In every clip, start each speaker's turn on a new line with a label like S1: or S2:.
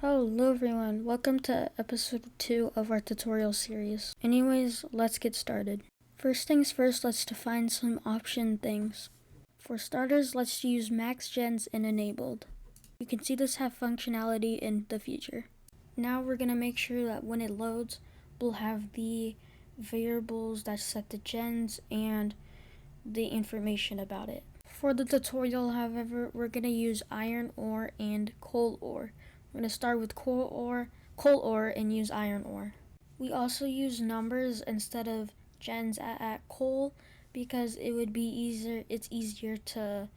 S1: Hello everyone, welcome to episode 2 of our tutorial series. Anyways, let's get started. First things first, let's define some option things. For starters, let's use max gens in enabled. You can see this have functionality in the future. Now we're going to make sure that when it loads, we'll have the variables that set the gens and the information about it. For the tutorial, however, we're going to use iron ore and coal ore. We're going to start with coal ore and use iron ore. We also use numbers instead of gens at coal because it's easier to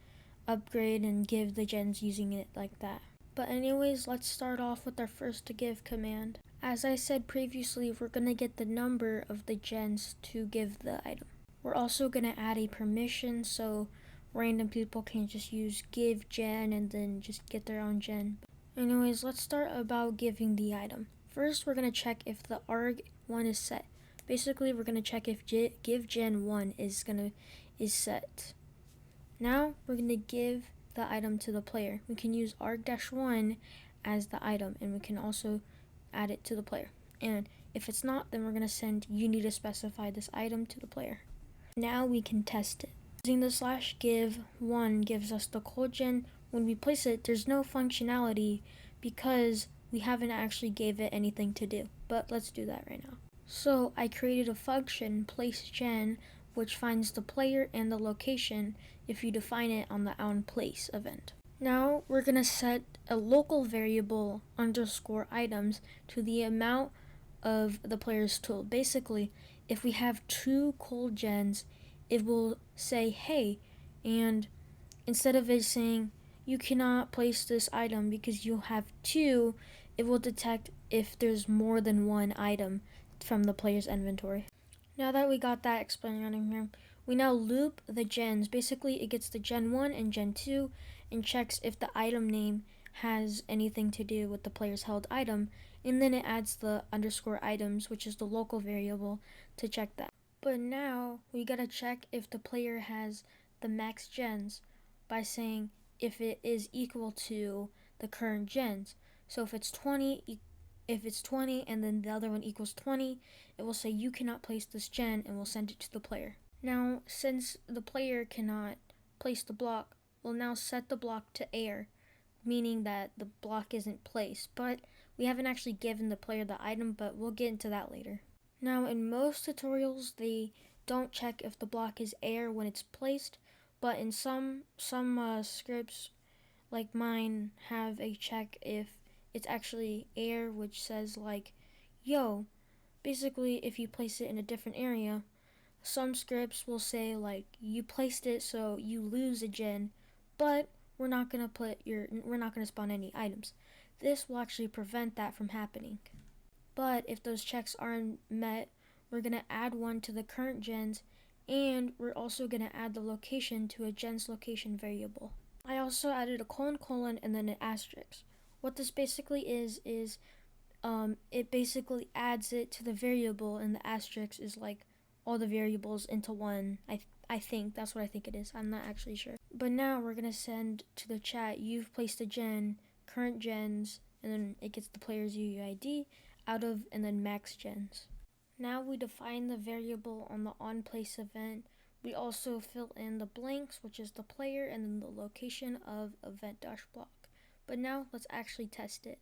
S1: upgrade and give the gens using it like that. But anyways, let's start off with our first to give command. As I said previously, we're going to get the number of the gens to give the item. We're also going to add a permission so random people can just use give gen and then just get their own gen. Anyways, let's start about giving the item. First, we're going to check if the arg1 is set. Basically, we're going to check if give gen 1 is set. Now, we're going to give the item to the player. We can use arg-1 as the item, and we can also add it to the player. And if it's not, then we're going to send you need to specify this item to the player. Now we can test it. Using the /give1 gives us the coal gen. When we place it, there's no functionality because we haven't actually gave it anything to do. But let's do that right now. So I created a function, placeGen, which finds the player and the location if you define it on the onPlace event. Now we're going to set a local variable _items to the amount of the player's tool. Basically, if we have 2 coal gens, it will say hey, and instead of it saying you cannot place this item because you have 2, it will detect if there's more than 1 item from the player's inventory. Now that we got that explained on here, we now loop the gens. Basically, it gets the gen 1 and gen 2 and checks if the item name has anything to do with the player's held item, and then it adds the _items, which is the local variable, to check that. But now we gotta check if the player has the max gens by saying if it is equal to the current gens. So if it's 20 and then the other one equals 20, it will say you cannot place this gen and we'll send it to the player. Now, since the player cannot place the block, we'll now set the block to air, meaning that the block isn't placed. But we haven't actually given the player the item, but we'll get into that later. Now, in most tutorials, they don't check if the block is air when it's placed, but in some scripts, like mine, have a check if it's actually air, which says like, yo, basically if you place it in a different area. Some scripts will say like, you placed it so you lose a gen, but we're not gonna spawn any items. This will actually prevent that from happening. But if those checks aren't met, we're gonna add one to the current gens, and we're also gonna add the location to a gens location variable. I also added a colon and then an asterisk. What this basically is it basically adds it to the variable, and the asterisk is like all the variables into one. I think that's what I think it is. I'm not actually sure. But now we're gonna send to the chat, you've placed a gen, current gens, and then it gets the player's UUID out of, and then max gens. Now we define the variable on the onPlace event. We also fill in the blanks, which is the player, and then the location of event-block. But now let's actually test it.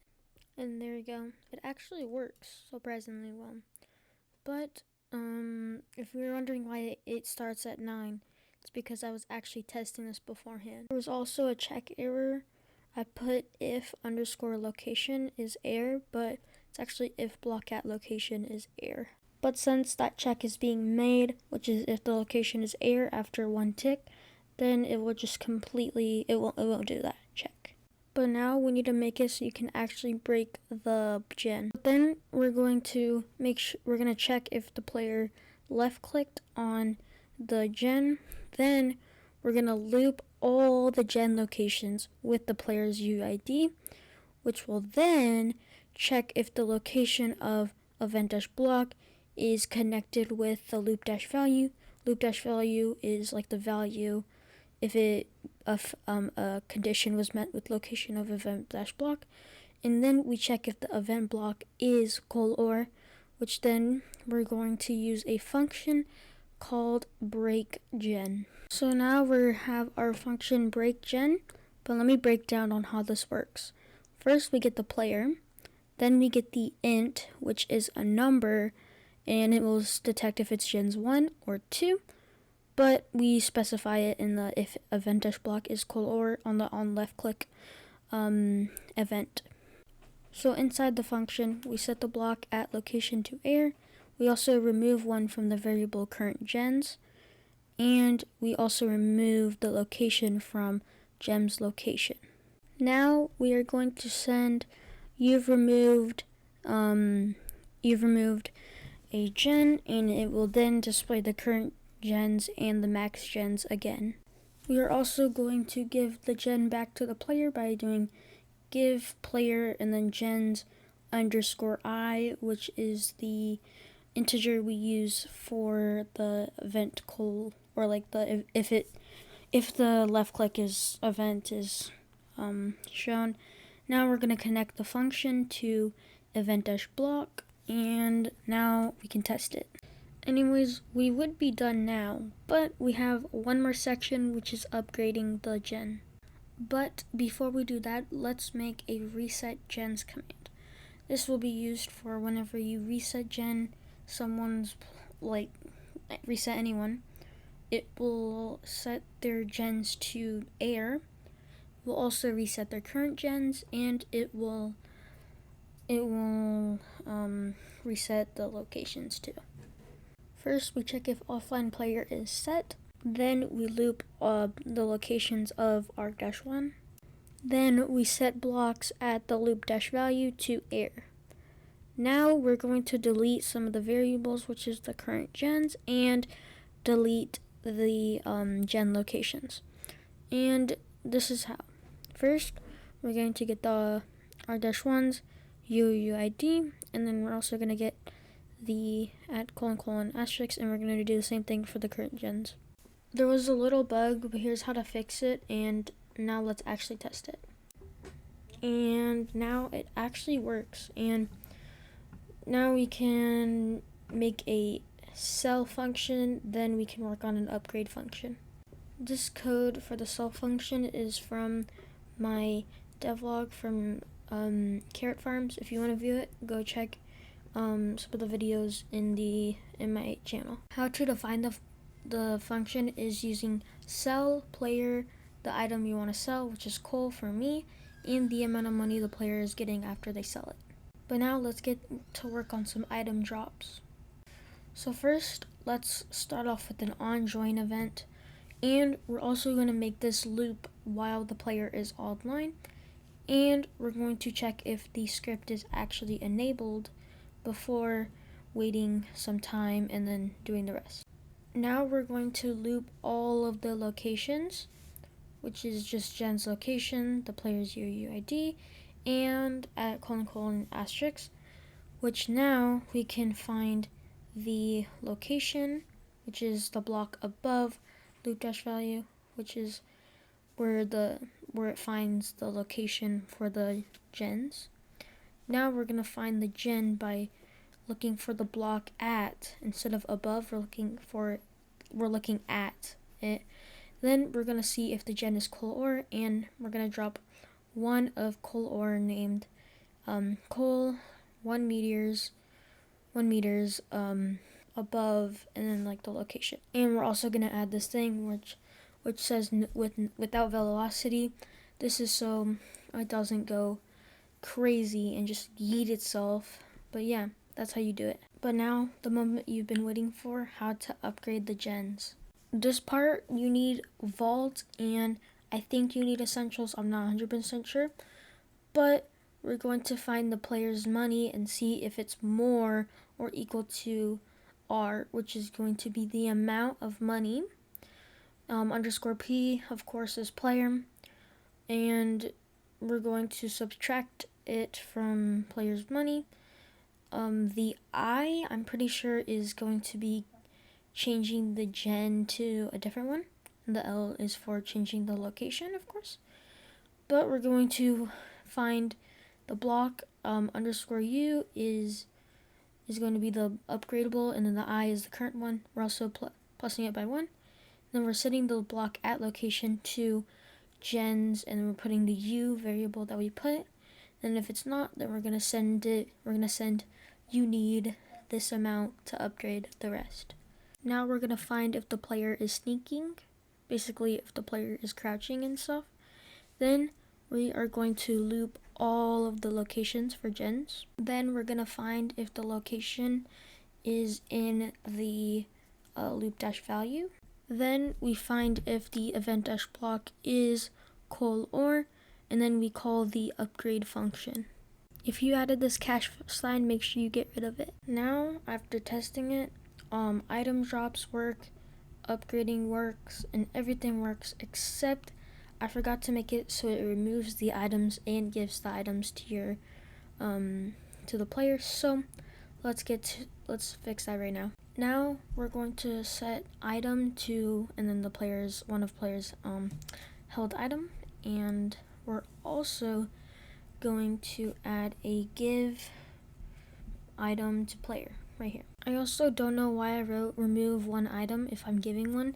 S1: And there we go. It actually works surprisingly well. But if you're wondering why it starts at 9, it's because I was actually testing this beforehand. There was also a check error. I put if _location is air, but it's actually if block at location is air. But since that check is being made, which is if the location is air after 1 tick, then it will just it won't do that check. But now we need to make it so you can actually break the gen. But then we're going to check if the player left clicked on the gen. Then we're gonna loop all the gen locations with the player's UID, which will then check if the location of event-block is connected with the loop-value. Loop-value is like the value if a condition was met with location of event-block, And then we check if the event block is col_or, which then we're going to use a function called breakGen. So now we have our function breakGen, but let me break down on how this works. First we get the player, then we get the int, which is a number, and it will detect if it's gens 1 or 2, but we specify it in the if event-block is col_or on the on left click event. So inside the function, we set the block at location to air. We also remove one from the variable current gens, and we also remove the location from gem's location. Now we are going to send you've removed a gen, and it will then display the current gens and the max gens again. We are also going to give the gen back to the player by doing give player and then gens underscore I, which is the integer we use for the event call, or like the if the left click is event is shown. Now we're going to connect the function to event-block, and now we can test it. Anyways, we would be done now, but we have one more section, which is upgrading the gen. But before we do that, let's make a reset gens command. This will be used for whenever you reset gen someone's, like reset anyone, it will set their gens to air. Will also reset their current gens, and it will reset the locations too. First, we check if offline player is set. Then we loop the locations of arg-1. Then we set blocks at the loop-value to air. Now we're going to delete some of the variables, which is the current gens, and delete the gen locations. And this is how. First, we're going to get the arg-1's UUID, and then we're also going to get the @ asterisk, and we're going to do the same thing for the current gens. There was a little bug, but here's how to fix it, and now let's actually test it. And now it actually works, and now we can make a sell function, then we can work on an upgrade function. This code for the sell function is from my devlog from Carrot Farms. If you want to view it, go check some of the videos in my channel. How to define the function is using sell player, the item you want to sell, which is coal for me, and the amount of money the player is getting after they sell it. But now let's get to work on some item drops. So first, let's start off with an on-join event, and we're also going to make this loop while the player is online, and we're going to check if the script is actually enabled before waiting some time and then doing the rest. Now we're going to loop all of the locations, which is just gen's location, the player's UUID, and @ asterisk, which now we can find the location, which is the block above loop-value, which is where it finds the location for the gens. Now we're gonna find the gen by looking for the block at, instead of above, we're looking at it. Then we're gonna see if the gen is col_or, and we're gonna drop one of col_or named col 1 meters above, and then like the location. And we're also gonna add this thing which says without velocity. This is so it doesn't go crazy and just yeet itself. But yeah, that's how you do it. But now, the moment you've been waiting for, how to upgrade the gens. This part, you need Vault, and I think you need Essentials. I'm not 100% sure. But we're going to find the player's money and see if it's more or equal to R, which is going to be the amount of money. Underscore P, of course, is player. And we're going to subtract it from player's money. The I, I'm pretty sure, is going to be changing the gen to a different one. The L is for changing the location, of course. But we're going to find The block underscore U is going to be the upgradable, and then the I is the current one. We're also plusing it by 1. Then we're setting the block at location to gens, and then we're putting the U variable that we put. And if it's not, then we're gonna send you need this amount to upgrade the rest. Now we're gonna find if the player is sneaking, basically if the player is crouching and stuff. Then we are going to loop all of the locations for gens. Then we're gonna find if the location is in the loop dash value. Then we find if the event dash block is or, and then we call the upgrade function. If you added this cache sign, make sure you get rid of it. Now, after testing it, item drops work, upgrading works, and everything works, except I forgot to make it so it removes the items and gives the items to your to the player. So let's fix that right now. Now we're going to set item to, and then the player's held item, and we're also going to add a give item to player right here. I also don't know why I wrote remove one item if I'm giving one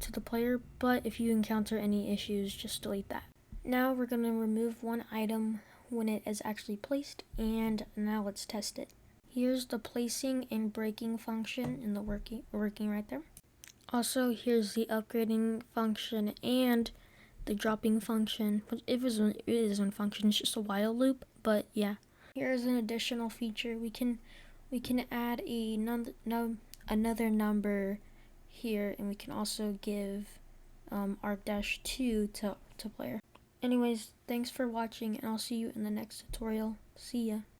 S1: to the player, but if you encounter any issues, just delete that. Now we're going to remove one item when it is actually placed, and now let's test it. Here's the placing and breaking function in the working right there. Also, here's the upgrading function and the dropping function, which it is one function, it's just a while loop, but yeah. Here's an additional feature. We can add another number here, and we can also give arc-2 to player. Anyways, thanks for watching, and I'll see you in the next tutorial. See ya.